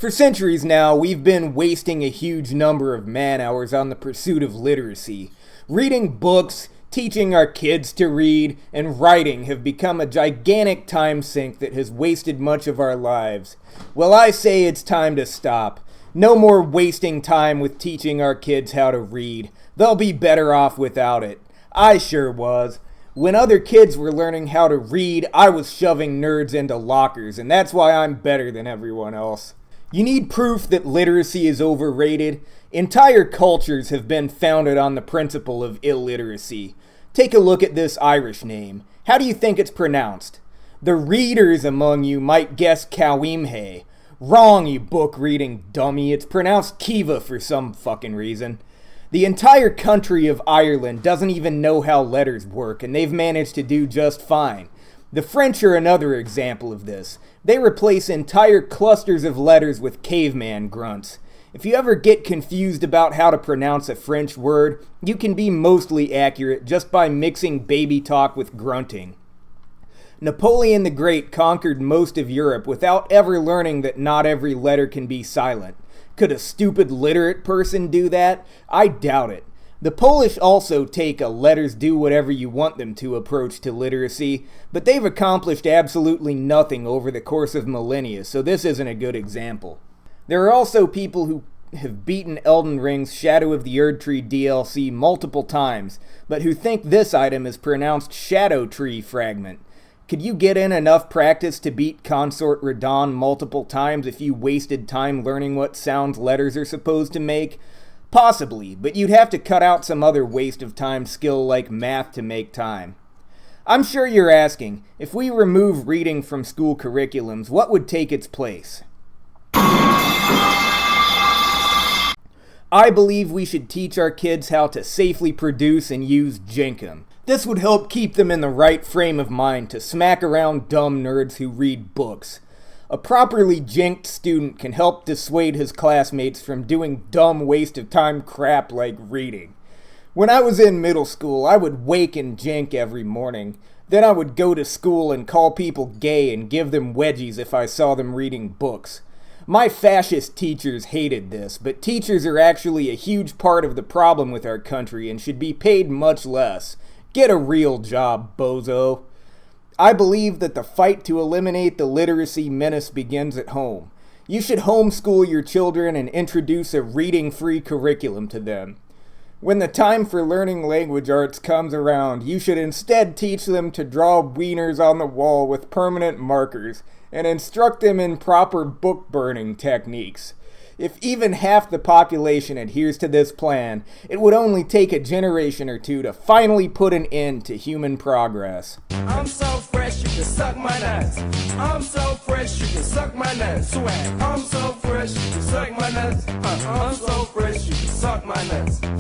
For centuries now, we've been wasting a huge number of man-hours on the pursuit of literacy. Reading books, teaching our kids to read, and writing have become a gigantic time sink that has wasted much of our lives. Well, I say it's time to stop. No more wasting time with teaching our kids how to read. They'll be better off without it. I sure was. When other kids were learning how to read, I was shoving nerds into lockers, and that's why I'm better than everyone else. You need proof that literacy is overrated? Entire cultures have been founded on the principle of illiteracy. Take a look at this Irish name. How do you think it's pronounced? The readers among you might guess Cowimhe. Wrong, you book-reading dummy. It's pronounced Kiva for some fucking reason. The entire country of Ireland doesn't even know how letters work, and they've managed to do just fine. The French are another example of this. They replace entire clusters of letters with caveman grunts. If you ever get confused about how to pronounce a French word, you can be mostly accurate just by mixing baby talk with grunting. Napoleon the Great conquered most of Europe without ever learning that not every letter can be silent. Could a stupid literate person do that? I doubt it. The Polish also take a letters do whatever you want them to approach to literacy, but they've accomplished absolutely nothing over the course of millennia, so this isn't a good example. There are also people who have beaten Elden Ring's Shadow of the Erdtree DLC multiple times, but who think this item is pronounced Shadow Tree Fragment. Could you get in enough practice to beat Consort Radahn multiple times if you wasted time learning what sounds letters are supposed to make? Possibly, but you'd have to cut out some other waste of time skill like math to make time. I'm sure you're asking, if we remove reading from school curriculums, what would take its place? I believe we should teach our kids how to safely produce and use Jenkem. This would help keep them in the right frame of mind to smack around dumb nerds who read books. A properly jinked student can help dissuade his classmates from doing dumb waste of time crap like reading. When I was in middle school, I would wake and jink every morning. Then I would go to school and call people gay and give them wedgies if I saw them reading books. My fascist teachers hated this, but teachers are actually a huge part of the problem with our country and should be paid much less. Get a real job, bozo. I believe that the fight to eliminate the literacy menace begins at home. You should homeschool your children and introduce a reading-free curriculum to them. When the time for learning language arts comes around, you should instead teach them to draw wieners on the wall with permanent markers and instruct them in proper book-burning techniques. If even half the population adheres to this plan, it would only take a generation or two to finally put an end to human progress. I'm so fresh, you can suck my nuts. I'm so fresh, you can suck my nuts. Swag. I'm so fresh, you can suck my nuts. I'm so fresh, you can suck my nuts.